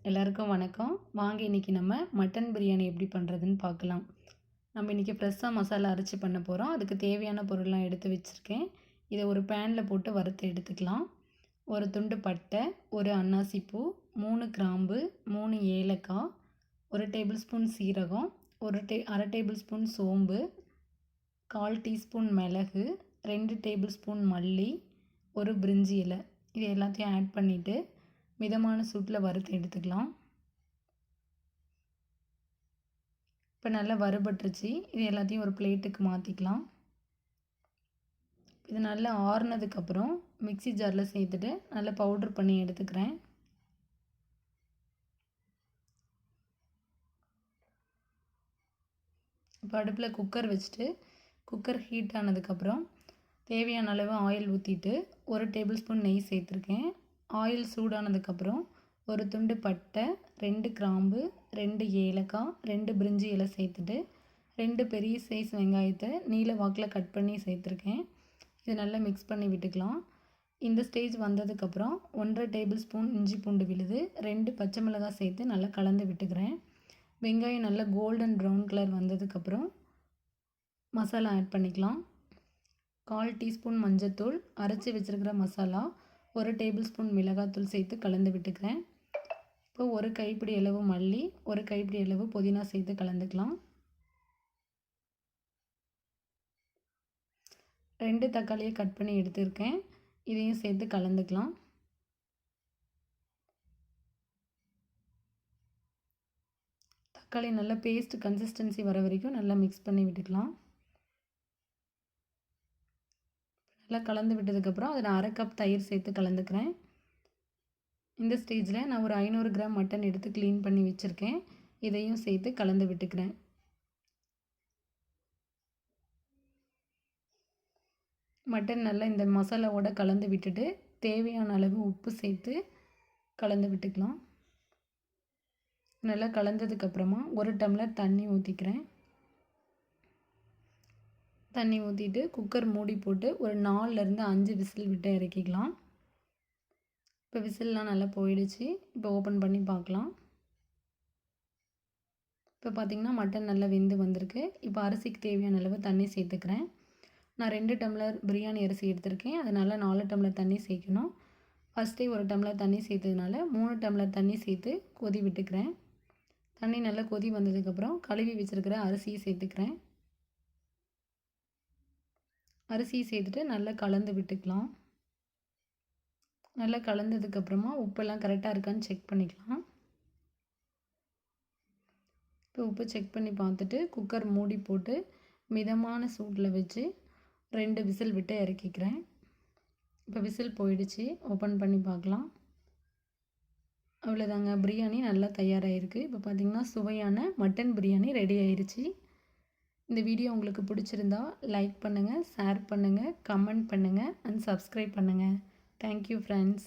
எல்லாருக்கும் வணக்கம். வாங்க இன்னைக்கு நம்ம மட்டன் பிரியாணி எப்படி பண்ணுறதுன்னு பார்க்கலாம். நம்ம இன்றைக்கி ஃப்ரெஷ்ஷாக மசாலா அரைச்சி பண்ண போகிறோம். அதுக்கு தேவையான பொருள்லாம் எடுத்து வச்சுருக்கேன். இதை ஒரு பேனில் போட்டு வறுத்து எடுத்துக்கலாம். ஒரு துண்டு பட்டை, ஒரு அன்னாசி பூ, 3 கிராம்பு, 3 ஏலக்காய், 1 டேபிள் ஸ்பூன் சீரகம், அரை டேபிள் ஸ்பூன் சோம்பு, 1/4 டீஸ்பூன் மிளகு, 2 டேபிள் ஸ்பூன் மல்லி, ஒரு பிரிஞ்சி இலை, இது எல்லாத்தையும் ஆட் பண்ணிவிட்டு மிதமான சூட்டில் வறுத்து எடுத்துக்கலாம். இப்போ நல்லா வறுபட்டுருச்சு. இது எல்லாத்தையும் ஒரு பிளேட்டுக்கு மாற்றிக்கலாம். இது நல்லா ஆறுனதுக்கப்புறம் மிக்ஸி ஜாரில் சேர்த்துட்டு நல்லா பவுட்ரு பண்ணி எடுத்துக்கிறேன். இப்போ அடுப்பில் குக்கர் வச்சுட்டு குக்கர் ஹீட் ஆனதுக்கப்புறம் தேவையான அளவு ஆயில் ஊற்றிட்டு 1 டேபிள் ஸ்பூன் நெய் சேர்த்துருக்கேன். ஆயில் சூடானதுக்கப்புறம் ஒரு துண்டு பட்டை, 2 கிராம்பு, 2 ஏலக்காய், 2 பிரிஞ்சி இலை சேர்த்துட்டு 2 பெரிய சைஸ் வெங்காயத்தை நீல வாக்கில் கட் பண்ணி சேர்த்துருக்கேன். இது நல்லா மிக்ஸ் பண்ணி விட்டுக்கலாம். இந்த ஸ்டேஜ் வந்ததுக்கப்புறம் 1/2 டேபிள் ஸ்பூன் இஞ்சி பூண்டு விழுது, 2 பச்சை மிளகாய் சேர்த்து நல்லா கலந்து விட்டுக்கிறேன். வெங்காயம் நல்லா கோல்டன் ப்ரௌன் கலர் வந்ததுக்கப்புறம் மசாலா ஆட் பண்ணிக்கலாம். 1/4 டீஸ்பூன் மஞ்சத்தூள், அரைச்சி வச்சுருக்கிற மசாலா, 1 டேபிள் ஸ்பூன் மிளகாத்தூள் சேர்த்து கலந்து விட்டுக்கிறேன். இப்போ 1 கைப்பிடி அளவு மல்லி, 1 கைப்பிடி அளவு புதினா சேர்த்து கலந்துக்கலாம். 2 தக்காளியை கட் பண்ணி எடுத்துருக்கேன். இதையும் சேர்த்து கலந்துக்கலாம். தக்காளி நல்லா பேஸ்ட் கன்சிஸ்டன்சி வர வரைக்கும் நல்லா மிக்ஸ் பண்ணி விட்டுக்கலாம். நல்லா கலந்து விட்டதுக்கப்புறம் அதில் 1/2 கப் தயிர் சேர்த்து கலந்துக்கிறேன். இந்த ஸ்டேஜில் நான் ஒரு 500 கிராம் மட்டன் எடுத்து க்ளீன் பண்ணி வச்சுருக்கேன். இதையும் சேர்த்து கலந்து விட்டுக்கிறேன். மட்டன் நல்லா இந்த மசாலாவோட கலந்து விட்டுட்டு தேவையான அளவு உப்பு சேர்த்து கலந்து விட்டுக்கலாம். நல்லா கலந்ததுக்கப்புறமா 1 டம்ளர் தண்ணி ஊற்றிக்கிறேன். தண்ணி ஊற்றிட்டு குக்கர் மூடி போட்டு ஒரு 4லேருந்து 5 விசில் விட்டு இறக்கிக்கலாம். இப்போ விசில்லாம் நல்லா போயிடுச்சு. இப்போ ஓப்பன் பண்ணி பார்க்கலாம். இப்போ பார்த்திங்கன்னா மட்டன் நல்லா வெந்து வந்திருக்கு. இப்போ அரிசிக்கு தேவையான அளவு தண்ணி சேர்த்துக்கிறேன். நான் 2 டம்ளர் பிரியாணி அரிசி எடுத்திருக்கேன். அதனால் 4 டம்ளர் தண்ணி சேர்க்கணும். ஃபஸ்ட்டே 1 டம்ளர் தண்ணி சேர்த்ததுனால 3 டம்ளர் தண்ணி சேர்த்து கொதி விட்டுக்கிறேன். தண்ணி நல்லா கொதி வந்ததுக்கப்புறம் கழுவி வச்சுருக்கிற அரிசியை சேர்த்துக்கிறேன். அரிசியை சேர்த்துட்டு நல்லா கலந்து விட்டுக்கலாம். நல்லா கலந்ததுக்கப்புறமா உப்பெல்லாம் கரெக்டாக இருக்கான்னு செக் பண்ணிக்கலாம். இப்போ உப்பு செக் பண்ணி பார்த்துட்டு குக்கர் மூடி போட்டு மிதமான சூட்டில் வச்சு 2 விசில் விட்டு இறக்கிக்கிறேன். இப்போ விசில் போயிடுச்சு. ஓப்பன் பண்ணி பார்க்கலாம். அவ்வளோதாங்க, பிரியாணி நல்லா தயாராகிருக்கு. இப்போ பார்த்திங்கன்னா சுவையான மட்டன் பிரியாணி ரெடி ஆயிடுச்சு. இந்த வீடியோ உங்களுக்கு பிடிச்சிருந்தா லைக் பண்ணுங்கள், ஷேர் பண்ணுங்கள், கமெண்ட் பண்ணுங்கள் அண்ட் சப்ஸ்கிரைப் பண்ணுங்கள். Thank you friends.